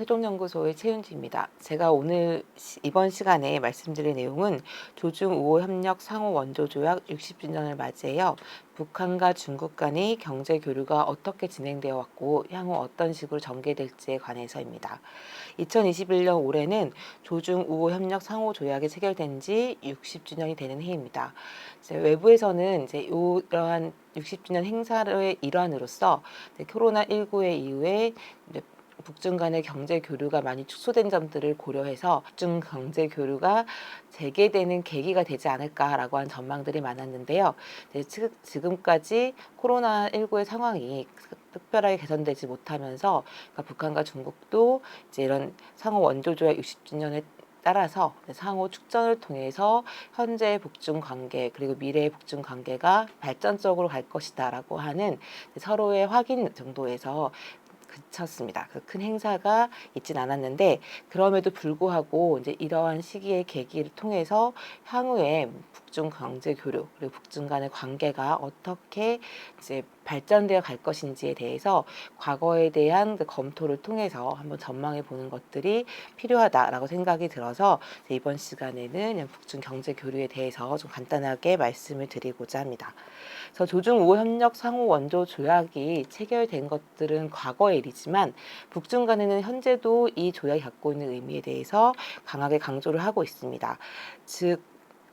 세종연구소의 최윤지입니다. 제가 오늘 이번 시간에 말씀드릴 내용은 조중우호협력 상호원조조약 60주년을 맞이해요. 북한과 중국 간의 경제 교류가 어떻게 진행되어 왔고 향후 어떤 식으로 전개될지에 관해서입니다. 2021년 올해는 조중우호협력 상호조약이 체결된 지 60주년이 되는 해입니다. 외부에서는 이러한 60주년 행사의 일환으로서 코로나19의 이후에 북중 간의 경제 교류가 많이 축소된 점들을 고려해서 북중 경제 교류가 재개되는 계기가 되지 않을까라고 한 전망들이 많았는데요. 지금까지 코로나19의 상황이 특별하게 개선되지 못하면서 북한과 중국도 이런 상호 원조조약 60주년에 따라서 상호 축전을 통해서 현재 북중 관계 그리고 미래의 북중 관계가 발전적으로 갈 것이다라고 하는 서로의 확인 정도에서 그쳤습니다. 큰 행사가 있진 않았는데 그럼에도 불구하고 이러한 시기의 계기를 통해서 향후에 북중 경제 교류 그리고 북중 간의 관계가 어떻게 발전되어 갈 것인지에 대해서 과거에 대한 검토를 통해서 한번 전망해 보는 것들이 필요하다라고 생각이 들어서 이번 시간에는 북중 경제 교류에 대해서 좀 간단하게 말씀을 드리고자 합니다. 그래서 조중우호협력 상호원조 조약이 체결된 것들은 과거의 일이지만 북중 간에는 현재도 이 조약이 갖고 있는 의미에 대해서 강하게 강조를 하고 있습니다. 즉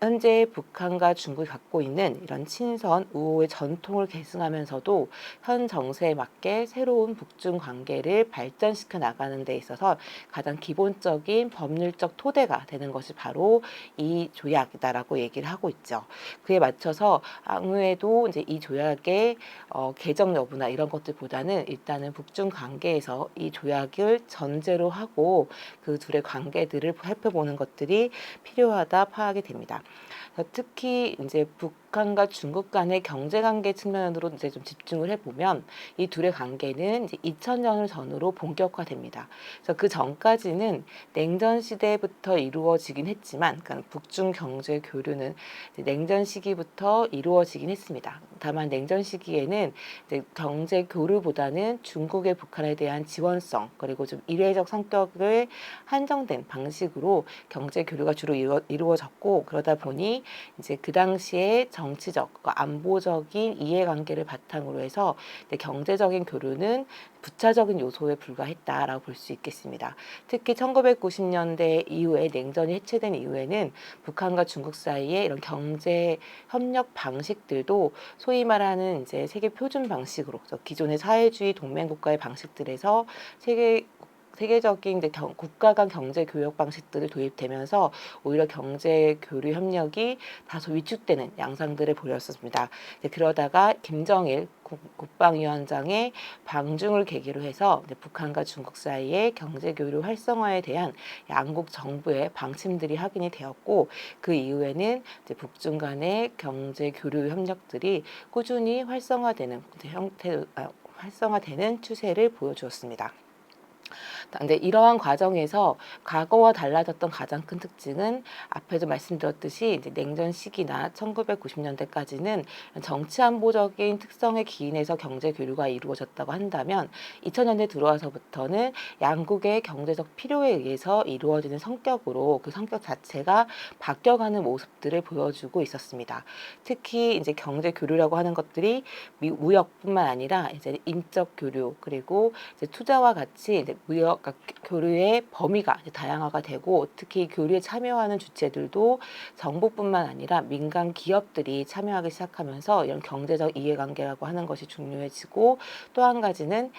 현재 북한과 중국이 갖고 있는 이런 친선 우호의 전통을 계승하면서도 현 정세에 맞게 새로운 북중 관계를 발전시켜 나가는 데 있어서 가장 기본적인 법률적 토대가 되는 것이 바로 이 조약이다라고 얘기를 하고 있죠. 그에 맞춰서 향후에도 이 조약의 개정 여부나 이런 것들보다는 일단은 북중 관계에서 이 조약을 전제로 하고 그 둘의 관계들을 살펴보는 것들이 필요하다 파악이 됩니다. 특히 북한과 중국 간의 경제 관계 측면으로 좀 집중을 해보면 이 둘의 관계는 2000년을 전후로 본격화됩니다. 그래서 그 전까지는 냉전 시대부터 이루어지긴 했지만, 그러니까 북중 경제 교류는 냉전 시기부터 이루어지긴 했습니다. 다만 냉전 시기에는 경제 교류보다는 중국의 북한에 대한 지원성 그리고 좀 이례적 성격을 한정된 방식으로 경제 교류가 주로 이루어졌고 그러다 보니 그 당시에 정치적, 안보적인 이해관계를 바탕으로 해서 경제적인 교류는 부차적인 요소에 불과했다라고 볼 수 있겠습니다. 특히 1990년대 이후에 냉전이 해체된 이후에는 북한과 중국 사이에 이런 경제 협력 방식들도 소위 말하는 세계 표준 방식으로 기존의 사회주의 동맹국가의 방식들에서 세계적인 국가 간 경제 교역 방식들을 도입되면서 오히려 경제 교류 협력이 다소 위축되는 양상들을 보였습니다. 그러다가 김정일 국방위원장의 방중을 계기로 해서 북한과 중국 사이의 경제 교류 활성화에 대한 양국 정부의 방침들이 확인이 되었고 그 이후에는 북중 간의 경제 교류 협력들이 꾸준히 활성화되는 추세를 보여주었습니다. 근데 이러한 과정에서 과거와 달라졌던 가장 큰 특징은 앞에도 말씀드렸듯이 냉전 시기나 1990년대까지는 정치 안보적인 특성에 기인해서 경제 교류가 이루어졌다고 한다면 2000년대 들어와서부터는 양국의 경제적 필요에 의해서 이루어지는 성격으로 그 성격 자체가 바뀌어가는 모습들을 보여주고 있었습니다. 특히 경제 교류라고 하는 것들이 무역뿐만 아니라 인적 교류 그리고 투자와 같이 무역 교류의 범위가 다양화가 되고 특히 교류에 참여하는 주체들도 정부뿐만 아니라 민간 기업들이 참여하기 시작하면서 이런 경제적 이해관계라고 하는 것이 중요해지고 또 한 가지는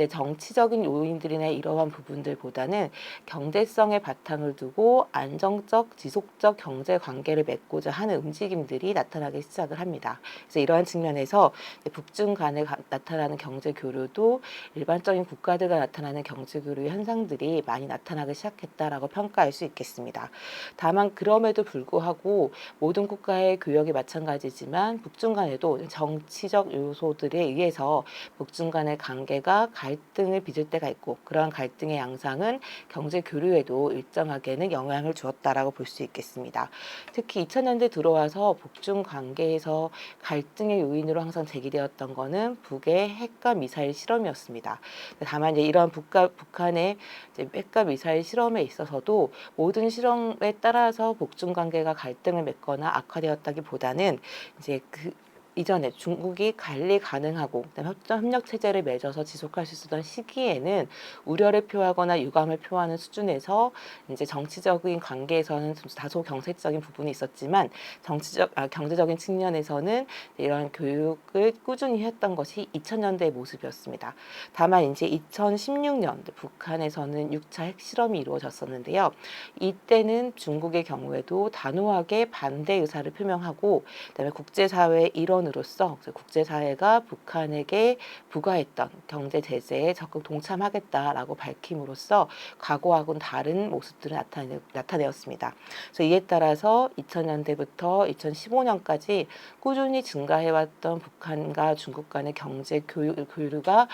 정치적인 요인들이나 이러한 부분들보다는 경제성의 바탕을 두고 안정적 지속적 경제 관계를 맺고자 하는 움직임들이 나타나기 시작을 합니다. 그래서 이러한 측면에서 북중 간에 나타나는 경제 교류도 일반적인 국가들과 나타나는 경제 교류 현상들이 많이 나타나기 시작했다라고 평가할 수 있겠습니다. 다만 그럼에도 불구하고 모든 국가의 교역이 마찬가지지만 북중 간에도 정치적 요소들에 의해서 북중 간의 관계가 갈등을 빚을 때가 있고 그러한 갈등의 양상은 경제 교류에도 일정하게는 영향을 주었다라고 볼 수 있겠습니다. 특히 2000년대 들어와서 북중 관계에서 갈등의 요인으로 항상 제기되었던 것은 북의 핵과 미사일 실험이었습니다. 다만 이런 북과 북한의 이제 핵과 미사일 실험에 있어서도 모든 실험에 따라서 북중 관계가 갈등을 맺거나 악화되었다기보다는 이제 그 이전에 중국이 관리 가능하고 그다음에 협력 체제를 맺어서 지속할 수 있었던 시기에는 우려를 표하거나 유감을 표하는 수준에서 이제 정치적인 관계에서는 좀 다소 경색적인 부분이 있었지만 경제적인 측면에서는 이런 교육을 꾸준히 했던 것이 2000년대의 모습이었습니다. 다만 이제 2016년 북한에서는 6차 핵실험이 이루어졌었는데요. 이때는 중국의 경우에도 단호하게 반대 의사를 표명하고 그다음에 국제사회의 일원으로서 국제사회가 북한에게 부과했던 경제 제재에 적극 동참하겠다라고 밝힘으로써 과거하고는 다른 모습들을 나타내었습니다. 그래서 이에 따라서 2000년대부터 2015년까지 꾸준히 증가해왔던 북한과 중국 간의 경제 교류가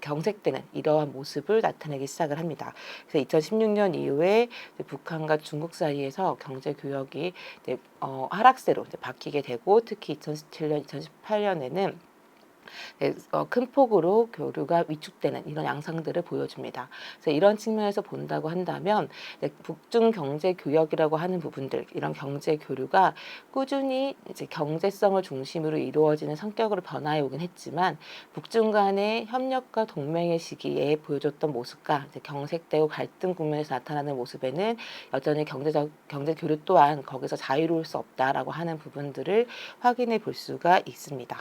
경색되는 이러한 모습을 나타내기 시작을 합니다. 그래서 2016년 이후에 북한과 중국 사이에서 경제 교역이 하락세로 바뀌게 되고 특히 2017년, 2018년에는 큰 폭으로 교류가 위축되는 이런 양상들을 보여줍니다. 그래서 이런 측면에서 본다고 한다면 북중 경제 교역이라고 하는 부분들, 이런 경제 교류가 꾸준히 이제 경제성을 중심으로 이루어지는 성격으로 변화해 오긴 했지만 북중 간의 협력과 동맹의 시기에 보여줬던 모습과 이제 경색되고 갈등 국면에서 나타나는 모습에는 여전히 경제 교류 또한 거기서 자유로울 수 없다라고 하는 부분들을 확인해 볼 수가 있습니다.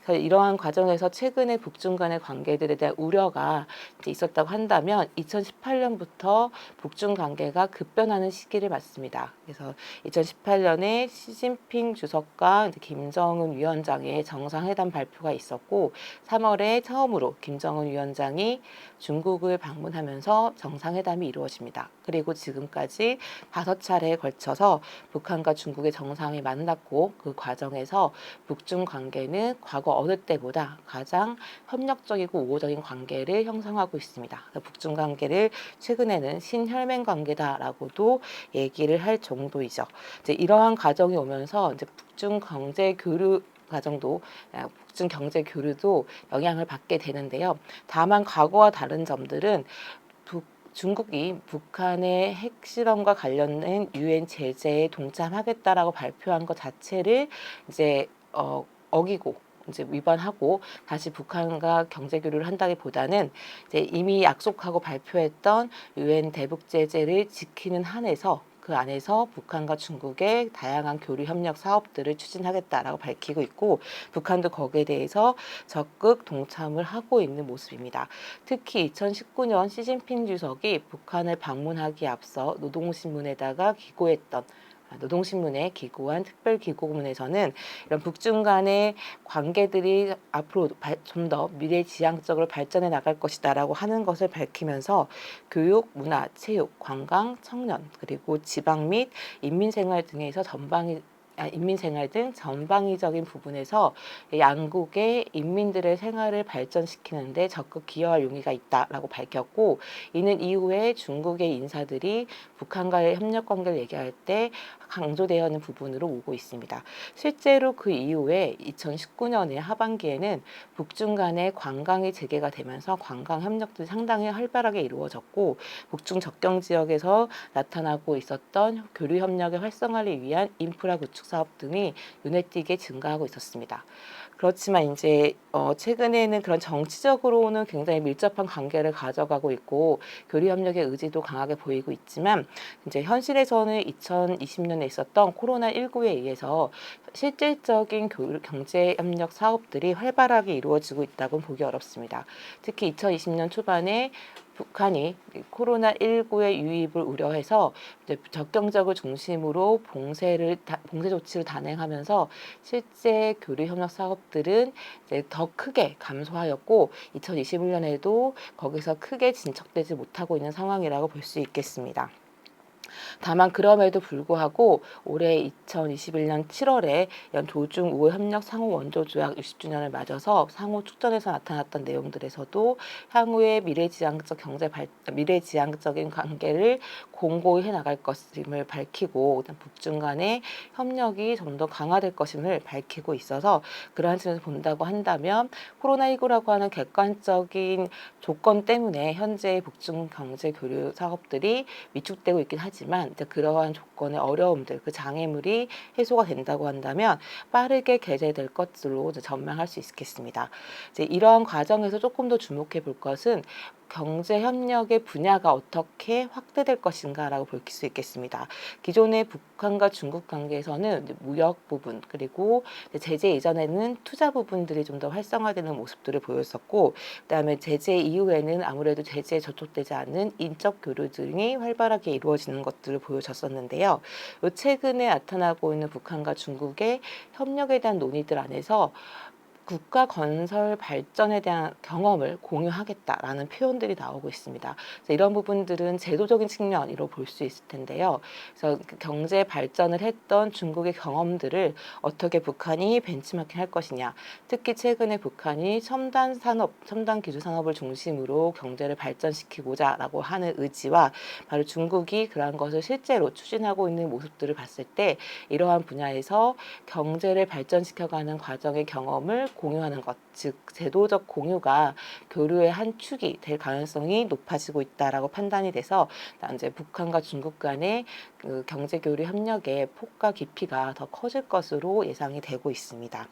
그래서 이러한 과정에서 최근에 북중 간의 관계들에 대한 우려가 이제 있었다고 한다면 2018년부터 북중 관계가 급변하는 시기를 맞습니다. 그래서 2018년에 시진핑 주석과 이제 김정은 위원장의 정상회담 발표가 있었고 3월에 처음으로 김정은 위원장이 중국을 방문하면서 정상회담이 이루어집니다. 그리고 지금까지 5차례에 걸쳐서 북한과 북중국의 정상이 만났고 그 과정에서 북중 관계는 과거 어느 때보다 가장 협력적이고 우호적인 관계를 형성하고 있습니다. 북중 관계를 최근에는 신혈맹 관계다라고도 얘기를 할 정도이죠. 이제 이러한 과정이 오면서 이제 북중 경제 교류 과정도 북중 경제 교류도 영향을 받게 되는데요. 다만 과거와 다른 점들은 중국이 북한의 핵실험과 관련된 유엔 제재에 동참하겠다라고 발표한 것 자체를 이제 어기고 이제 위반하고 다시 북한과 경제 교류를 한다기보다는 이제 이미 약속하고 발표했던 유엔 대북 제재를 지키는 한에서 그 안에서 북한과 중국의 다양한 교류 협력 사업들을 추진하겠다라고 밝히고 있고 북한도 거기에 대해서 적극 동참을 하고 있는 모습입니다. 특히 2019년 시진핑 주석이 북한을 방문하기에 앞서 노동신문에다가 기고했던 노동신문에 기고한 특별기고문에서는 이런 북중 간의 관계들이 앞으로 좀 더 미래지향적으로 발전해 나갈 것이다라고 하는 것을 밝히면서 교육, 문화, 체육, 관광, 청년, 그리고 지방 및 인민생활 등에서 인민생활 등 전방위적인 부분에서 양국의 인민들의 생활을 발전시키는 데 적극 기여할 용의가 있다라고 밝혔고 이는 이후에 중국의 인사들이 북한과의 협력관계를 얘기할 때 강조되어 있는 부분으로 오고 있습니다. 실제로 그 이후에 2019년의 하반기에는 북중 간의 관광이 재개가 되면서 관광 협력도 상당히 활발하게 이루어졌고 북중 접경 지역에서 나타나고 있었던 교류 협력의 활성화를 위한 인프라 구축 사업 등이 눈에 띄게 증가하고 있었습니다. 그렇지만 이제 최근에는 그런 정치적으로는 굉장히 밀접한 관계를 가져가고 있고 교류 협력의 의지도 강하게 보이고 있지만 이제 현실에서는 2020년에 있었던 코로나19에 의해서 실질적인 경제 협력 사업들이 활발하게 이루어지고 있다고는 보기 어렵습니다. 특히 2020년 초반에 북한이 코로나19의 유입을 우려해서 이제 적경적을 중심으로 봉쇄 조치를 단행하면서 실제 교류 협력 사업들은 이제 더 크게 감소하였고 2021년에도 거기서 크게 진척되지 못하고 있는 상황이라고 볼 수 있겠습니다. 다만 그럼에도 불구하고 올해 2021년 7월에 조중 우호 협력 상호 원조 조약 60주년을 맞아서 상호 축전에서 나타났던 내용들에서도 향후의 미래지향적인 관계를 공고히 해나갈 것임을 밝히고 북중 간의 협력이 좀 더 강화될 것임을 밝히고 있어서 그러한 측면에서 본다고 한다면 코로나19라고 하는 객관적인 조건 때문에 현재 북중 경제 교류 사업들이 위축되고 있긴 하지만 이제 그러한 조건의 어려움들, 그 장애물이 해소가 된다고 한다면 빠르게 개재될 것으로 이제 전망할 수 있겠습니다. 이제 이러한 과정에서 조금 더 주목해 볼 것은 경제 협력의 분야가 어떻게 확대될 것인가라고 볼 수 있겠습니다. 기존의 북한과 중국 관계에서는 무역 부분 그리고 제재 이전에는 투자 부분들이 좀 더 활성화되는 모습들을 보였었고, 그다음에 제재 이후에는 아무래도 제재에 저촉되지 않는 인적 교류 등이 활발하게 이루어지는 것들을 보여줬었는데요. 최근에 나타나고 있는 북한과 중국의 협력에 대한 논의들 안에서 국가 건설 발전에 대한 경험을 공유하겠다라는 표현들이 나오고 있습니다. 그래서 이런 부분들은 제도적인 측면으로 볼 수 있을 텐데요. 그래서 경제 발전을 했던 중국의 경험들을 어떻게 북한이 벤치마킹 할 것이냐. 특히 최근에 북한이 첨단 산업, 첨단 기술 산업을 중심으로 경제를 발전시키고자라고 하는 의지와 바로 중국이 그러한 것을 실제로 추진하고 있는 모습들을 봤을 때 이러한 분야에서 경제를 발전시켜가는 과정의 경험을 공유하는 것, 즉 제도적 공유가 교류의 한 축이 될 가능성이 높아지고 있다라고 판단이 돼서 이제 북한과 중국 간의 그 경제 교류 협력의 폭과 깊이가 더 커질 것으로 예상이 되고 있습니다.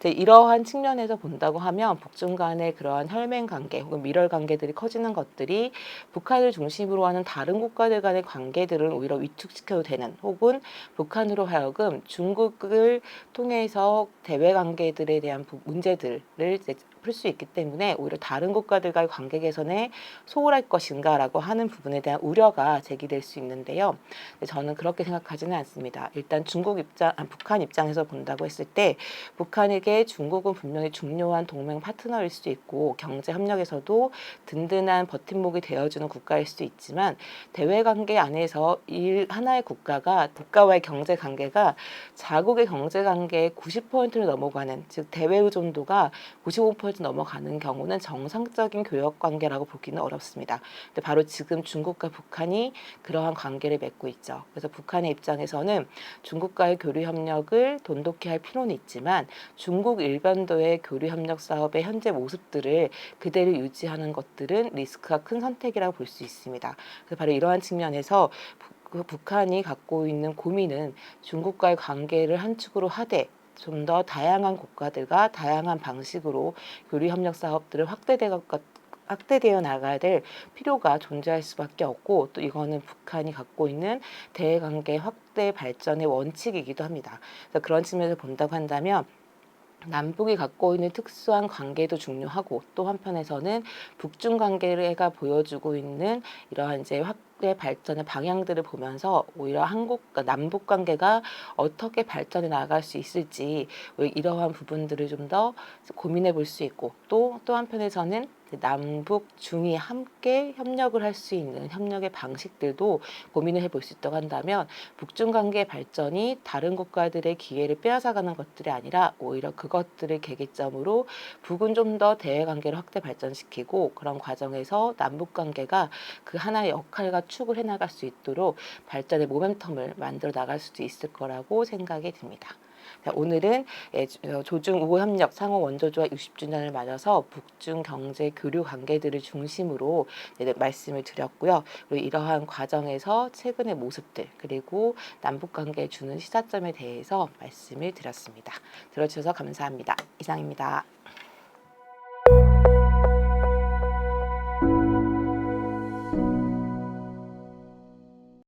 이러한 측면에서 본다고 하면 북중 간의 그러한 혈맹 관계 혹은 밀월 관계들이 커지는 것들이 북한을 중심으로 하는 다른 국가들 간의 관계들을 오히려 위축시켜도 되는, 혹은 북한으로 하여금 중국을 통해서 대외 관계들에 대한 문제들을 이제 풀 수 있기 때문에 오히려 다른 국가들과의 관계 개선에 소홀할 것인가라고 하는 부분에 대한 우려가 제기될 수 있는데요. 저는 그렇게 생각하지는 않습니다. 일단 북한 입장에서 본다고 했을 때 북한에게 중국은 분명히 중요한 동맹 파트너일 수도 있고 경제 협력에서도 든든한 버팀목이 되어주는 국가일 수도 있지만, 대외 관계 안에서 하나의 국가와의 경제 관계가 자국의 경제 관계의 90%를 넘어가는, 즉 대외 의존도가 95% 넘어가는 경우는 정상적인 교역 관계라고 보기는 어렵습니다. 근데 바로 지금 중국과 북한이 그러한 관계를 맺고 있죠. 그래서 북한의 입장에서는 중국과의 교류 협력을 돈독히 할 필요는 있지만 중국 일반도의 교류 협력 사업의 현재 모습들을 그대로 유지하는 것들은 리스크가 큰 선택이라고 볼 수 있습니다. 그래서 바로 이러한 측면에서 북한이 갖고 있는 고민은 중국과의 관계를 한 축으로 하되 좀 더 다양한 국가들과 다양한 방식으로 교류 협력 사업들을 확대되어 나가야 될 필요가 존재할 수밖에 없고, 또 이거는 북한이 갖고 있는 대외관계 확대 발전의 원칙이기도 합니다. 그래서 그런 측면에서 본다고 한다면 남북이 갖고 있는 특수한 관계도 중요하고, 또 한편에서는 북중 관계가 보여주고 있는 이러한 이제 확대 발전의 방향들을 보면서 오히려 남북 관계가 어떻게 발전해 나갈 수 있을지 이러한 부분들을 좀 더 고민해 볼 수 있고, 또 한편에서는 남북 중이 함께 협력을 할 수 있는 협력의 방식들도 고민을 해볼 수 있다고 한다면 북중 관계 발전이 다른 국가들의 기회를 빼앗아가는 것들이 아니라 오히려 그것들을 계기점으로 북은 좀 더 대외 관계를 확대 발전시키고, 그런 과정에서 남북 관계가 그 하나의 역할과 축을 해나갈 수 있도록 발전의 모멘텀을 만들어 나갈 수도 있을 거라고 생각이 듭니다. 오늘은 조중 우호 협력 상호 원조 조약 60주년을 맞아서 북중 경제 교류 관계들을 중심으로 말씀을 드렸고요. 그리고 이러한 과정에서 최근의 모습들 그리고 남북 관계에 주는 시사점에 대해서 말씀을 드렸습니다. 들어주셔서 감사합니다. 이상입니다.